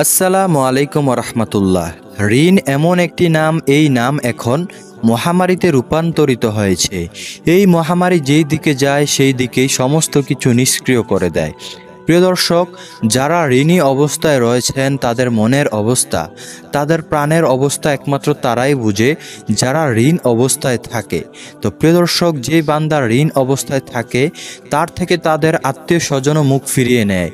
আসসালামু আলাইকুম রহমতুল্লাহ। ঋণ এমন একটি নাম, এই নাম এখন মহামারীতে রূপান্তরিত হয়েছে। এই মহামারী যেই দিকে যায় সেই দিকেই সমস্ত কিছু নিষ্ক্রিয় করে দেয়। প্রিয় দর্শক, যারা ঋণী অবস্থায় রয়েছেন তাদের মনের অবস্থা, তাদের প্রাণের অবস্থা একমাত্র তারাই বুঝে যারা ঋণ অবস্থায় থাকে। তো প্রিয় দর্শক, যে বান্দা ঋণ অবস্থায় থাকে তার থেকে তাদের আত্মীয় স্বজনও মুখ ফিরিয়ে নেয়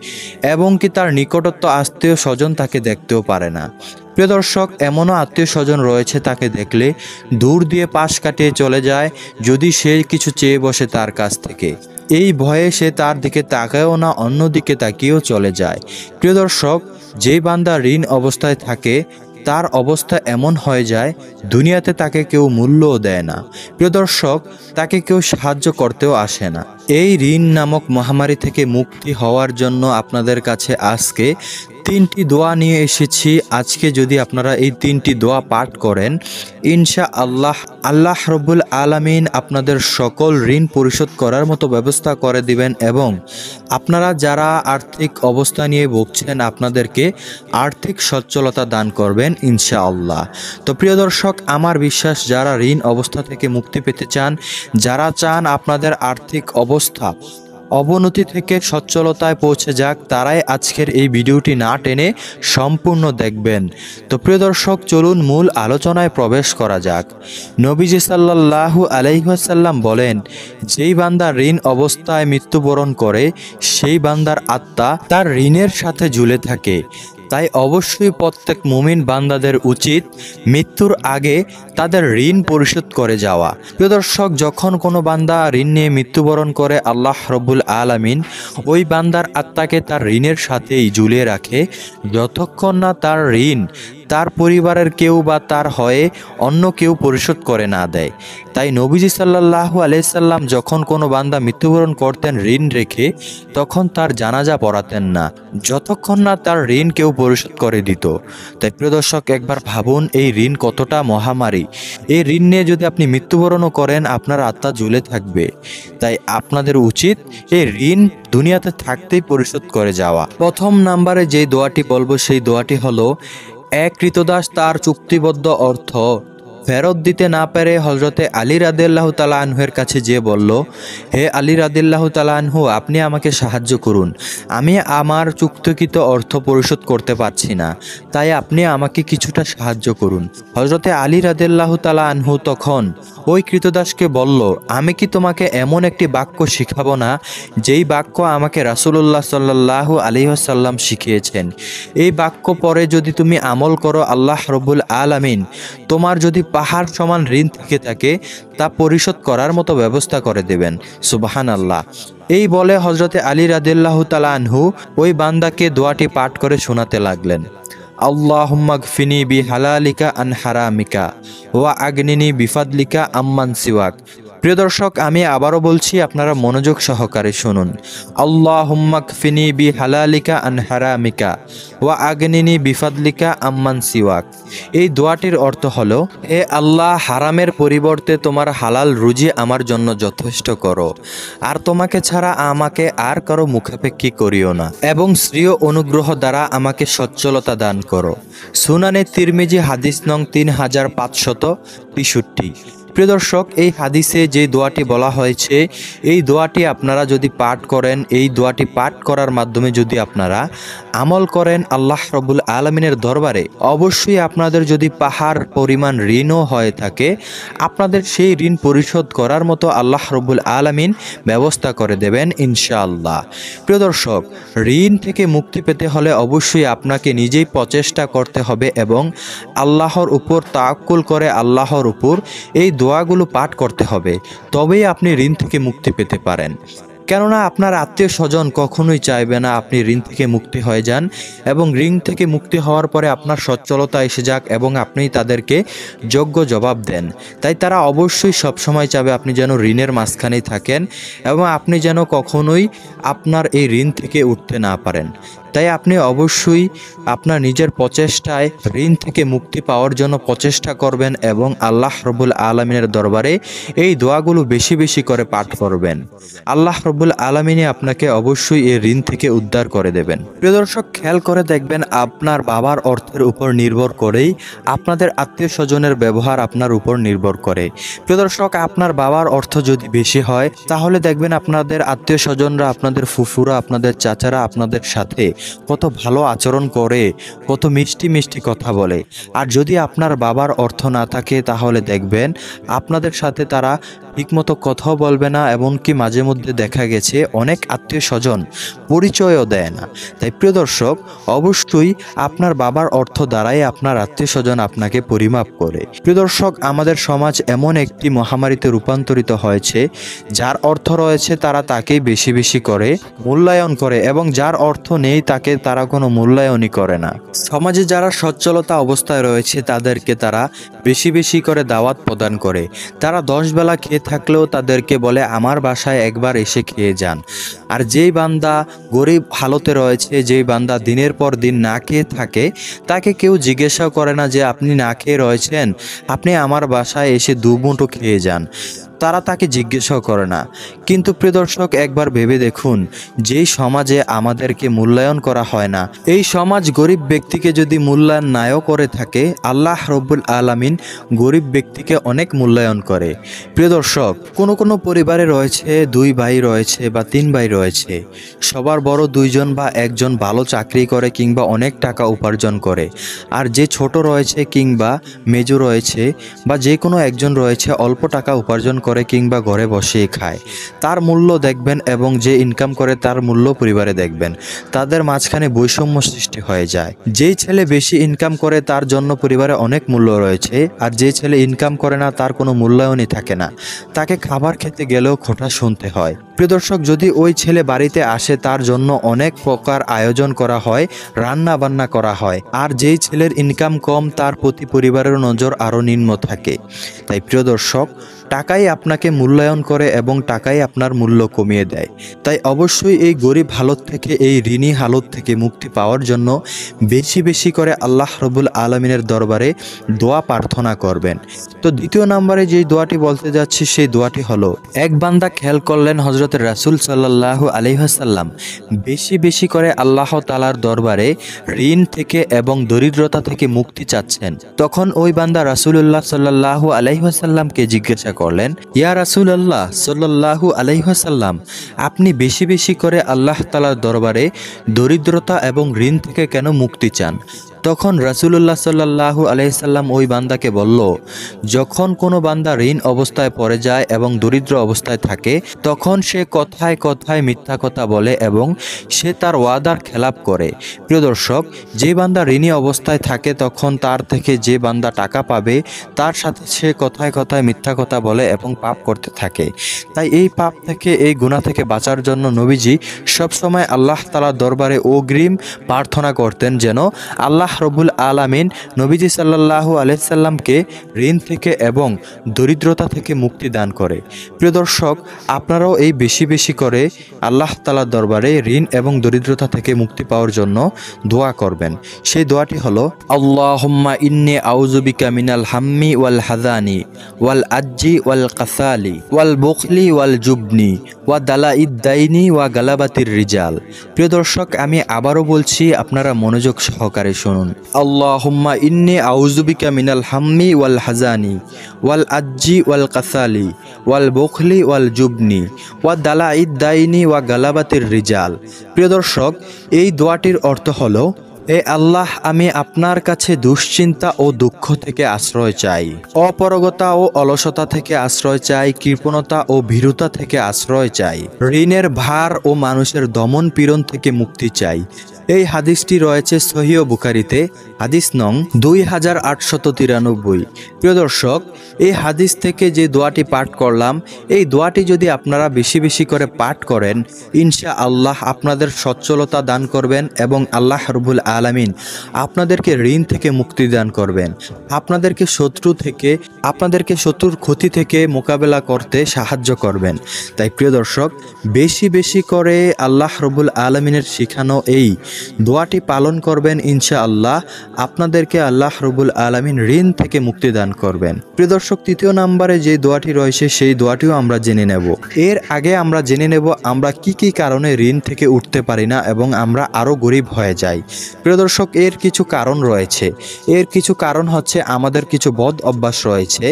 এবং কি তার নিকটত্ব আত্মীয় স্বজন তাকে দেখতেও পারে না। প্রিয় দর্শক, এমনও আত্মীয় স্বজন রয়েছে তাকে দেখলে দূর দিয়ে পাশ কাটিয়ে চলে যায় যদি সে কিছু চেয়ে বসে তার কাছ থেকে। এই ভয়ে সে তার দিকে তাকায়ও না, অন্যদিকে তাকিয়েও চলে যায়। প্রিয় দর্শক, যেই বান্দা ঋণ অবস্থায় থাকে তার অবস্থা এমন হয়ে যায় দুনিয়াতে তাকে কেউ মূল্যও দেয় না। প্রিয় দর্শক, তাকে কেউ সাহায্য করতেও আসে না। এই ঋণ নামক মহামারী থেকে মুক্তি হওয়ার জন্য আপনাদের কাছে আজকে 3টি দোয়া নিয়ে এসেছি। আজকে যদি আপনারা এই 3টি দোয়া পাঠ করেন, ইনশাআল্লাহ আল্লাহ রব্বুল আলামিন আপনাদের সকল ঋণ পরিশোধ করার মতো ব্যবস্থা করে দিবেন এবং আপনারা যারা আর্থিক অবস্থা নিয়ে ভুগছেন আপনাদেরকে আর্থিক সচ্ছলতা দান করবেন ইনশাআল্লাহ। তো প্রিয় দর্শক, আমার বিশ্বাস যারা ঋণ অবস্থা থেকে মুক্তি পেতে চান, যারা চান আপনাদের আর্থিক অবস্থা অবনতি থেকে সচ্ছলতায় পৌঁছে যাক, তারাই আজকের এই ভিডিওটি না টেনে সম্পূর্ণ দেখবেন। তো প্রিয় দর্শক, চলুন মূল আলোচনায় প্রবেশ করা যাক। নবীজি সাল্লাল্লাহু আলাইহি ওয়াসাল্লাম বলেন, যেই বান্দা ঋণ অবস্থায় মৃত্যুবরণ করে সেই বান্দার আত্মা তার ঋণের সাথে ঝুলে থাকে। তাই অবশ্যই প্রত্যেক মুমিন বান্দাদের উচিত মৃত্যুর আগে তাদের ঋণ পরিশোধ করে যাওয়া। প্রিয় দর্শক, যখন কোনো বান্দা ঋণ নিয়ে মৃত্যুবরণ করে আল্লাহ রব্বুল আলামিন ওই বান্দার আত্মাকে তার ঋণের সাথেই ঝুলিয়ে রাখে যতক্ষণ না তার ঋণ তার পরিবারের কেউ বা তার হয়ে অন্য কেউ পরিশোধ করে না দেয়। তাই নবীজি সাল্লাল্লাহু আলাইহি সাল্লাম যখন কোনো বান্দা মৃত্যুবরণ করতেন ঋণ রেখে, তখন তার জানাজা পড়াতেন না যতক্ষণ না তার ঋণ কেউ পরিশোধ করে দিত। তাই প্রিয় দর্শক, একবার ভাবুন এই ঋণ কতটা মহামারী। এই ঋণ নিয়ে যদি আপনি মৃত্যুবরণও করেন আপনার আত্মা ঝুলে থাকবে। তাই আপনাদের উচিত এই ঋণ দুনিয়াতে থাকতেই পরিশোধ করে যাওয়া। প্রথম নাম্বারে যে দোয়াটি বলবো সেই দোয়াটি হলো, এক কৃতদাস তার চুক্তিবদ্ধ অর্থ ফেরত দিতে না পেরে হজরতে আলী রাদিয়াল্লাহু তাআলা আনহুর কাছে যেয়ে বলল, হে আলী রাদিয়াল্লাহু তাআলা আনহু, আপনি আমাকে সাহায্য করুন, আমি আমার চুক্তিকৃত অর্থ পরিশোধ করতে পারছি না, তাই আপনি আমাকে কিছুটা সাহায্য করুন। হজরতে আলী রাদিয়াল্লাহু তাআলা আনহু তখন ওই কৃতদাসকে বলল, আমি কি তোমাকে এমন একটি বাক্য শিখাবো না যেই বাক্য আমাকে রাসূলুল্লাহ সাল্লাল্লাহু আলাইহি ওয়াসাল্লাম শিখিয়েছেন? এই বাক্য পরে যদি তুমি আমল করো, আল্লাহ রব্বুল আলামিন তোমার যদি পাহাড় সমান ঋণ থেকে থাকে তা পরিশোধ করার মতো ব্যবস্থা করে দেবেন। সুবহানাল্লাহ। এই বলে হজরতে আলী রাদিয়াল্লাহু তাআলা আনহু ওই বান্দাকে দোয়াটি পাঠ করে শোনাতে লাগলেন, আল্লাহুম্মা গফিনি বিহালালিকা আন হারামিকা ওয়া আগনিনি বিফাদলিকা আম্মান সিওয়াক। প্রিয় দর্শক, আমি আবারও বলছি, আপনারা মনোযোগ সহকারে শুনুন। আল্লাহুম্মা গফিনি বিহালালিকা আন হারামিকা ওয়া আগনিনি বিফাদলিকা আম্মান সিওয়াক। এই দোয়াটির অর্থ হলো, হে আল্লাহ, হারামের পরিবর্তে তোমার হালাল রুজি আমার জন্য যথেষ্ট করো, আর তোমাকে ছাড়া আমাকে আর কারো মুখাপেক্ষী করিও না, এবং শ্রীয় অনুগ্রহ দ্বারা আমাকে সচ্ছলতা দান করো। সুনানে তিরমিজি হাদিস নং 3563। প্রিয় দর্শক, এই হাদিসে যে দোয়াটি বলা হয়েছে এই দোয়াটি আপনারা যদি পাঠ করেন, এই দোয়াটি পাঠ করার মাধ্যমে যদি আপনারা আমল করেন আল্লাহ রব্বুল আলামিনের দরবারে, অবশ্যই আপনাদের যদি পাহাড় পরিমাণ ঋণও হয়ে থাকে আপনাদের সেই ঋণ পরিশোধ করার মতো আল্লাহ রব্বুল আলামিন ব্যবস্থা করে দেবেন ইনশাআল্লাহ। প্রিয় দর্শক, ঋণ থেকে মুক্তি পেতে হলে অবশ্যই আপনাকে নিজেই প্রচেষ্টা করতে হবে এবং আল্লাহর উপর তাওয়াক্কুল করে আল্লাহর উপর এই দোয়াগুলো পাঠ করতে হবে, তবেই আপনি ঋণ থেকে মুক্তি পেতে পারেন। কেননা আপনার আত্মীয় স্বজন কখনোই চাইবে না আপনি ঋণ থেকে মুক্তি হয়ে যান এবং ঋণ থেকে মুক্তি হওয়ার পরে আপনার সচ্ছলতা এসে যাক এবং আপনি তাদেরকে যোগ্য জবাব দেন। তাই তারা অবশ্যই সবসময় চাবে আপনি যেন ঋণের মাঝখানেই থাকেন এবং আপনি যেন কখনোই আপনার এই ঋণ থেকে উঠতে না পারেন। তাই আপনি অবশ্যই আপনার নিজের প্রচেষ্টায় ঋণ থেকে মুক্তি পাওয়ার জন্য প্রচেষ্টা করবেন এবং আল্লাহ রব্বুল আলামিনের দরবারে এই দোয়াগুলো বেশি বেশি করে পাঠ করবেন। আল্লাহ রব্বুল আলামিনই আপনাকে অবশ্যই এই ঋণ থেকে উদ্ধার করে দেবেন। প্রিয় দর্শক, খেয়াল করে দেখবেন আপনার বাবার অর্থের উপর নির্ভর করেই আপনাদের আত্মীয় স্বজনের ব্যবহার আপনার উপর নির্ভর করে। প্রিয় দর্শক, আপনার বাবার অর্থ যদি বেশি হয় তাহলে দেখবেন আপনাদের আত্মীয় স্বজনরা, আপনাদের ফুফুরা, আপনাদের চাচারা আপনাদের সাথে কত ভালো আচরণ করে, কত মিষ্টি মিষ্টি কথা বলে। আর যদি আপনার বাবার অর্থ না থাকে তাহলে দেখবেন আপনাদের সাথে তারা ঠিকমতো কথাও বলবে না, এমনকি মাঝে মধ্যে দেখা গেছে অনেক আত্মীয় স্বজন পরিচয়ও দেয় না। তাই প্রিয় দর্শক, অবশ্যই আপনার বাবার অর্থ দ্বারাই আপনার আত্মীয় স্বজন আপনাকে পরিমাপ করে। প্রিয় দর্শক, আমাদের সমাজ এমন একটি মহামারীতে রূপান্তরিত হয়েছে, যার অর্থ রয়েছে তারা তাকেই বেশি বেশি করে মূল্যায়ন করে এবং যার অর্থ নেই তাকে তারা কোনো মূল্যায়নই করে না। সমাজে যারা সচ্ছলতা অবস্থায় রয়েছে তাদেরকে তারা বেশি বেশি করে দাওয়াত প্রদান করে। তারা 10 বেলা খেয়ে থাকলেও তাদেরকে বলে আমার বাসায় একবার এসে খেয়ে যান। আর যেই বান্দা গরিব হালতে রয়েছে, যেই বান্দা দিনের পর দিন না খেয়ে থাকে, তাকে কেউ জিজ্ঞাসাও করে না যে আপনি না খেয়ে রয়েছেন, আপনি আমার বাসায় এসে 2 মুঠো খেয়ে যান। তারা তাকে জিজ্ঞাসাও করে না। কিন্তু প্রিয় দর্শক, একবার ভেবে দেখুন, যেই সমাজে আমাদেরকে মূল্যায়ন করা হয় না, এই সমাজ গরিব ব্যক্তিকে যদি মূল্যায়ন নাও করে থাকে, আল্লাহ রব্বুল আলামিন গরিব ব্যক্তিকে অনেক মূল্যায়ন করে। প্রিয় দর্শক, কোনো পরিবারে রয়েছে 2 ভাই রয়েছে বা 3 ভাই রয়েছে, সবার বড় 2 জন বা 1 জন ভালো চাকরি করে কিংবা অনেক টাকা উপার্জন করে, আর যে ছোট রয়েছে কিংবা মেজো রয়েছে বা যে কোনো একজন রয়েছে অল্প টাকা উপার্জন করে কিংবা ঘরে বসেই খায়, তার মূল্য দেখবেন এবং যে ইনকাম করে তার মূল্য পরিবারে দেখবেন, তাদের মাঝখানে বৈষম্য সৃষ্টি হয়ে যায়। যেই ছেলে বেশি ইনকাম করে তার জন্য পরিবারে অনেক মূল্য রয়েছে, আর যে ছেলে ইনকাম করে না তার কোনো মূল্যায়নই থাকে না, তাকে খাবার খেতে গেলেও খোঁটা শুনতে হয়। প্রিয় দর্শক, যদি ওই ছেলে বাড়িতে আসে তার জন্য অনেক প্রকার আয়োজন করা হয়, রান্না বান্না করা হয়, আর যেই ছেলের ইনকাম কম তার প্রতি পরিবারের নজর আরও নিম্ন থাকে। তাই প্রিয় দর্শক, টাকাই আপনাকে মূল্যায়ন করে এবং টাকাই আপনার মূল্য কমিয়ে দেয়। তাই অবশ্যই এই গরিব হালত থেকে, এই ঋণী হালত থেকে মুক্তি পাওয়ার জন্য বেশি বেশি করে আল্লাহ রব্বুল আলামিনের দরবারে দোয়া প্রার্থনা করবেন। তো দ্বিতীয় নম্বরে যেই দোয়াটি বলতে যাচ্ছি সেই দোয়াটি হলো, এক বান্দা খেয়াল করলেন হযরত রাসূল সাল্লাল্লাহু আলাইহি ওয়াসাল্লাম বেশি বেশি করে আল্লাহ তাআলার দরবারে ঋণ থেকে এবং দরিদ্রতা থেকে মুক্তি চাচ্ছেন। তখন ওই বান্দা রাসূলুল্লাহ সাল্লাল্লাহু আলাইহি ওয়াসাল্লামকে জিজ্ঞাসা করলেন, ইয়া রাসূলুল্লাহ সাল্লাল্লাহু আলাইহি ওয়াসাল্লাম, আপনি বেশি বেশি করে আল্লাহ তাআলার দরবারে দরিদ্রতা এবং ঋণ থেকে কেন মুক্তি চান? তখন রাসূলুল্লাহ সাল্লাল্লাহু আলাইহি সাল্লাম ওই বান্দাকে বলল, যখন কোনো বান্দা ঋণ অবস্থায় পড়ে যায় এবং দরিদ্র অবস্থায় থাকে, তখন সে কথায় কথায় মিথ্যা কথা বলে এবং সে তার ওয়াদার খেলাপ করে। প্রিয় দর্শক, যে বান্দা ঋণী অবস্থায় থাকে তখন তার থেকে যে বান্দা টাকা পাবে তার সাথে সে কথায় কথায় মিথ্যা কথা বলে এবং পাপ করতে থাকে। তাই এই পাপ থেকে, এই গুনাহ থেকে বাঁচার জন্য নবীজি সবসময় আল্লাহ তাআলার দরবারে অগ্রিম প্রার্থনা করতেন যেন আল্লাহ রব্বুল আলামিন নবীজি সাল্লাল্লাহু আলাইহি সাল্লামকে ঋণ থেকে এবং দরিদ্রতা থেকে মুক্তি দান করে। প্রিয় দর্শক, আপনারাও এই বেশি বেশি করে আল্লাহ তাআলার দরবারে ঋণ এবং দরিদ্রতা থেকে মুক্তি পাওয়ার জন্য দোয়া করবেন। সেই দোয়াটি হলো, আল্লাহুম্মা ইন্নী আউযু বিকা মিনাল হাম্মি ওয়াল হাযানি ওয়াল আজ্জি ওয়াল কাসালি ওয়াল বুখলি ওয়াল জুবনি ওয়া দালাইদ দাইনি ওয়া গালাবাতির রিজাল। প্রিয় দর্শক, আমি আবারও বলছি, আপনারা মনোযোগ সহকারে শুনুন। আল্লাহুম্মা ইন্নী আউযু বিকা মিনাল হাম্মি ওয়াল হাযানি ওয়াল আজ্জি ওয়াল কাসালি ওয়াল বুখলি ওয়াল জুবনি ওয়া দালাইদ দাইনি ওয়া গালাবাতির রিজাল। প্রিয় দর্শক, এই দোয়াটির অর্থ হলো, এ আল্লাহ, আমি আপনার কাছে দুশ্চিন্তা ও দুঃখ থেকে আশ্রয় চাই, অপারগতা ও অলসতা থেকে আশ্রয় চাই, কৃপণতা ও ভীরুতা থেকে আশ্রয় চাই, ঋণের ভার ও মানুষের দমন পীড়ন থেকে মুক্তি চাই। এই হাদিসটি রয়েছে সহিহ বুখারীতে, হাদিস নং 2893। প্রিয় দর্শক, এই হাদিস থেকে যে দোয়াটি পাঠ করলাম, এই দোয়াটি যদি আপনারা বেশি বেশি করে পাঠ করেন, ইনশাআল্লাহ আপনাদের সচ্ছলতা দান করবেন এবং আল্লাহ রব্বুল আলামিন আপনাদেরকে ঋণ থেকে মুক্তি দান করবেন, আপনাদেরকে শত্রুর ক্ষতি থেকে মোকাবেলা করতে সাহায্য করবেন। তাই প্রিয় দর্শক, বেশি বেশি করে আল্লাহ রব্বুল আলামিনের শিখানো এই দোয়াটি পালন করবেন, ইনশাআল্লাহ আপনাদেরকে আল্লাহ রাব্বুল আলামিন ঋণ থেকে মুক্তি দান করবেন। প্রিয় দর্শক, তৃতীয় নম্বরে যে দোয়াটি রয়েছে সেই দোয়াটিও আমরা জেনে নেব। এর আগে আমরা জেনে নেব আমরা কি কি কারণে ঋণ থেকে উঠতে পারি না এবং আমরা আরও গরিব হয়ে যাই। প্রিয় দর্শক, এর কিছু কারণ রয়েছে। এর কিছু কারণ হচ্ছে আমাদের কিছু বদ অভ্যাস রয়েছে,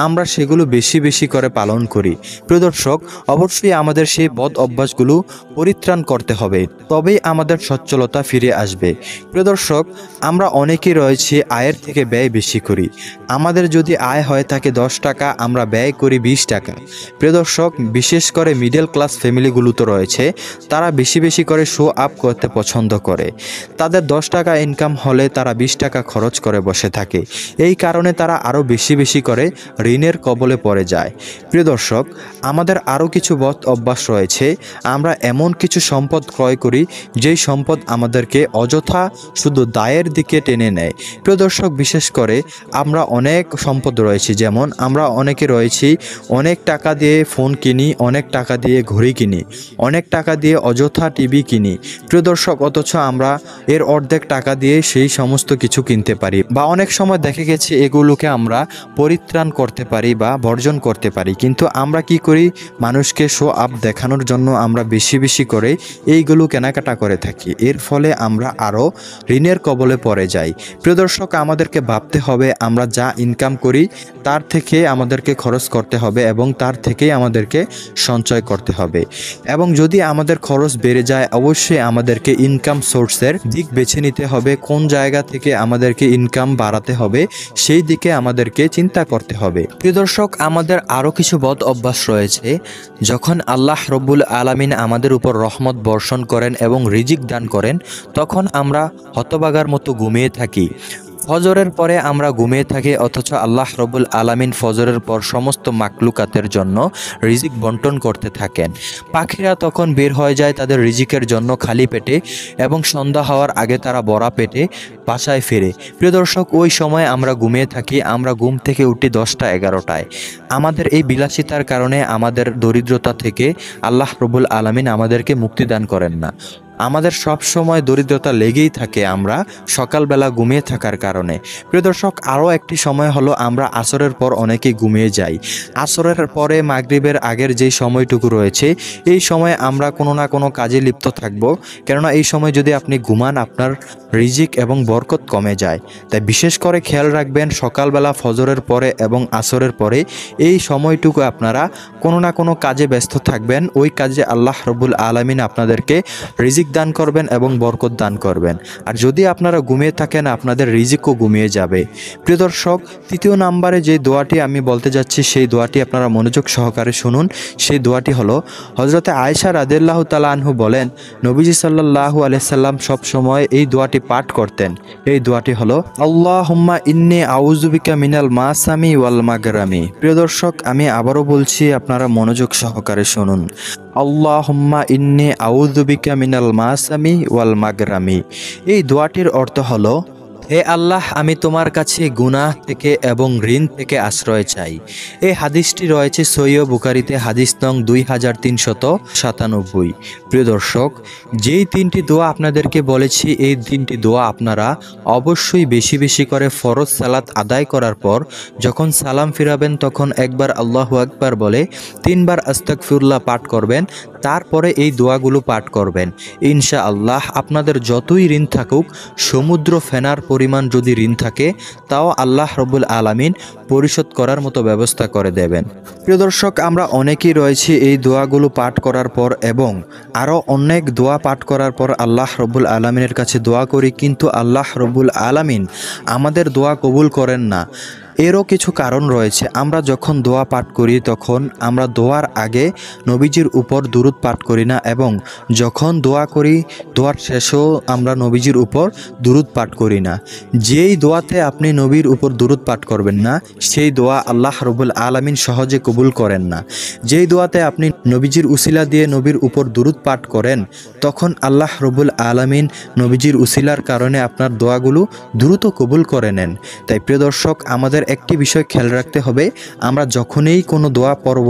আমরা সেগুলো বেশি বেশি করে পালন করি। প্রিয় দর্শক, অবশ্যই আমাদের সেই বদ অভ্যাসগুলো পরিত্রাণ করতে হবে, তবেই আমাদের সচ্ছলতা ফিরে আসবে। প্রিয় দর্শক, আমরা অনেকেই রয়েছে আয়ের থেকে ব্যয় বেশি করি। আমাদের যদি আয় হয় থাকে 10 টাকা, আমরা ব্যয় করি 20 টাকা। প্রিয় দর্শক, বিশেষ করে মিডল ক্লাস ফ্যামিলিগুলো তো রয়েছে, তারা বেশি বেশি করে শো আপ করতে পছন্দ করে। তাদের 10 টাকা ইনকাম হলে তারা 20 টাকা খরচ করে বসে থাকে। এই কারণে তারা আরও বেশি বেশি করে ঋণের কবলে পড়ে যায়। প্রিয় দর্শক, আমাদের আরও কিছু বদ অভ্যাস রয়েছে। আমরা এমন কিছু সম্পদ ক্রয় করি যেই সম্পদ আমাদেরকে অযথা শুধু দায়ের দিকে টেনে নেয়। প্রিয় দর্শক, বিশেষ করে আমরা অনেক সম্পদ রয়েছে, যেমন আমরা অনেকে রয়েছি অনেক টাকা দিয়ে ফোন কিনি, অনেক টাকা দিয়ে ঘড়ি কিনি, অনেক টাকা দিয়ে অযথা টিভি কিনি। প্রিয় দর্শক, অথচ আমরা এর অর্ধেক টাকা দিয়ে সেই সমস্ত কিছু কিনতে পারি, বা অনেক সময় দেখে গেছে এগুলোকে আমরা পরিত্রাণ করতে পারি বা বর্জন করতে পারি। কিন্তু আমরা কি করি, মানুষকে শো আপ দেখানোর জন্য আমরা বেশি বেশি করে এইগুলো কেনাকাটা করে থাকি। এর ফলে আমরা আরও ঋণের কবলে পড়ে যাই। প্রিয় দর্শক, আমাদেরকে ভাবতে হবে আমরা যা ইনকাম করি তার থেকে আমাদেরকে খরচ করতে হবে এবং তার থেকেই আমাদেরকে সঞ্চয় করতে হবে। এবং যদি আমাদের খরচ বেড়ে যায়, অবশ্যই আমাদেরকে ইনকাম সোর্সের দিক বেছে নিতে হবে। কোন জায়গা থেকে আমাদেরকে ইনকাম বাড়াতে হবে সেই দিকে আমাদেরকে চিন্তা করতে হবে। প্রিয় দর্শক, আমাদের আরও কিছু বদ অভ্যাস রয়েছে। যখন আল্লাহ রব্বুল আলামিন আমাদের উপর রহমত বর্ষণ করেন এবং রিজিক দান করেন, তখন আমরা হতবাগার মতো ঘুমিয়ে থাকি। ফজরের পরে আমরা ঘুমিয়ে থাকি, অথচ আল্লাহ রব্বুল আলামিন ফজরের পর সমস্ত মাকলুকাতের জন্য রিজিক বন্টন করতে থাকেন। পাখিরা তখন বের হয়ে যায় তাদের রিজিকের জন্য খালি পেটে, এবং সন্ধ্যা হওয়ার আগে তারা ভরা পেটে বাসায় ফেরে। প্রিয় দর্শক, ওই সময় আমরা ঘুমিয়ে থাকি, আমরা ঘুম থেকে উঠি 10টা 11টায়। আমাদের এই বিলাসিতার কারণে আমাদের দরিদ্রতা থেকে আল্লাহ রব্বুল আলামিন আমাদেরকে মুক্তি দান করেন না। আমাদের সব সময় দরিদ্রতা লেগেই থাকে আমরা সকালবেলা ঘুমিয়ে থাকার কারণে। প্রিয় দর্শক, আরও একটি সময় হলো আমরা আসরের পর অনেকেই ঘুমিয়ে যাই। আসরের পরে মাগরিবের আগের যেই সময়টুকু রয়েছে, এই সময় আমরা কোনো না কোনো কাজে লিপ্ত থাকব। কেননা এই সময় যদি আপনি ঘুমান, আপনার রিজিক এবং বরকত কমে যায়। তাই বিশেষ করে খেয়াল রাখবেন, সকালবেলা ফজরের পরে এবং আসরের পরে এই সময়টুকু আপনারা কোনো না কোনো কাজে ব্যস্ত থাকবেন। ওই কাজে আল্লাহ রব্বুল আলামিন আপনাদেরকে রিজিক দান করবেন এবং বরকত দান করবেন। আর যদি আপনারা ঘুমিয়ে থাকেন, আপনাদের রিজিকও ঘুমিয়ে যাবে। প্রিয় দর্শক, তৃতীয় নম্বরে যে দোয়াটি আমি বলতে যাচ্ছি, সেই দোয়াটি আপনারা মনোযোগ সহকারে শুনুন। সেই দোয়াটি হলো, হযরতে আয়েশা রাদিয়াল্লাহু তাআলা আনহু বলেন, নবীজি সাল্লাল্লাহু আলাইহি সাল্লাম সব সময় এই দোয়াটি পাঠ করতেন। এই দোয়াটি হলো, আল্লাহুম্মা ইন্নী আউযু বিকা মিনাল মাসামি ওয়াল মাগরামি। প্রিয় দর্শক, আমি আবারও বলছি, আপনারা মনোযোগ সহকারে শুনুন। আল্লাহুম্মা ইন্নী আউযু বিকা মিনাল মাসামি ওয়াল মাগরামি। এই দোয়াটির অর্থ হলো, হে আল্লাহ, আমি তোমার কাছে গুনাহ থেকে এবং ঋণ থেকে আশ্রয় চাই। এই হাদিসটি রয়েছে সহিহ বুখারীতে, হাদিস নং 2397। প্রিয় দর্শক, যেই 3টি দোয়া আপনাদেরকে বলেছি, এই 3টি দোয়া আপনারা অবশ্যই বেশি বেশি করে ফরজ সালাত আদায় করার পর যখন সালাম ফিরাবেন, তখন একবার আল্লাহু আকবার বলে 3 বার আস্তাগফিরুল্লাহ পাঠ করবেন। তারপরে এই দোয়াগুলো পাঠ করবেন। ইনশাআল্লাহ আপনাদের যতই ঋণ থাকুক, সমুদ্র ফেনার পরিমাণ যদি ঋণ থাকে, তাও আল্লাহ রব্বুল আলামিন পরিশোধ করার মতো ব্যবস্থা করে দেবেন। প্রিয় দর্শক, আমরা অনেকেই রয়েছি এই দোয়াগুলো পাঠ করার পর এবং আরও অনেক দোয়া পাঠ করার পর আল্লাহ রব্বুল আলামিনের কাছে দোয়া করি, কিন্তু আল্লাহ রব্বুল আলামিন আমাদের দোয়া কবুল করেন না। এরও কিছু কারণ রয়েছে। আমরা যখন দোয়া পাঠ করি, তখন আমরা দোয়ার আগে নবীজির উপর দুরূদ পাঠ করি না, এবং যখন দোয়া করি দোয়ার শেষেও আমরা নবীজির উপর দুরূদ পাঠ করি না। যেই দোয়াতে আপনি নবীর উপর দুরূদ পাঠ করবেন না, সেই দোয়া আল্লাহ রব্বুল আলামিন সহজে কবুল করেন না। যেই দোয়াতে আপনি নবীজির উসিলা দিয়ে নবীর উপর দুরূদ পাঠ করেন, তখন আল্লাহ রব্বুল আলামিন নবীজির উসিলার কারণে আপনার দোয়াগুলো দ্রুত কবুল করে নেন। তাই প্রিয় দর্শক, আমাদের একটি বিষয় খেয়াল রাখতে হবে, আমরা যখনই কোনো দোয়া পড়ব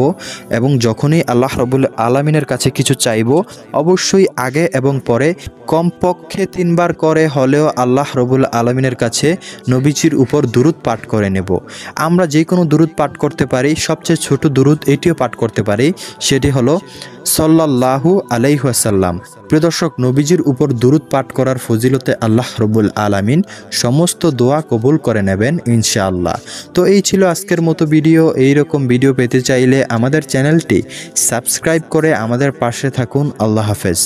এবং যখনই আল্লাহ রাব্বুল আলামিনের কাছে কিছু চাইব, অবশ্যই আগে এবং পরে কমপক্ষে 3 বার করে হলেও আল্লাহ রাব্বুল আলামিনের কাছে নবীজির উপর দুরূদ পাঠ করে নেব। আমরা যে কোনো দুরূদ পাঠ করতে পারি, সবচেয়ে ছোট দুরূদ এটিও পাঠ করতে পারি, সেটি হলো সাল্লাল্লাহু আলাইহি ওয়াসাল্লাম। প্রিয় দর্শক, নবীজির উপর দুরূদ পাঠ করার ফজিলতে আল্লাহ রাব্বুল আলামিন সমস্ত দোয়া কবুল করে নেবেন ইনশাআল্লাহ। তো এই ছিল আজকের মতো ভিডিও। এই রকম ভিডিও পেতে চাইলে আমাদের চ্যানেলটি সাবস্ক্রাইব করে আমাদের পাশে থাকুন। আল্লাহ হাফেজ।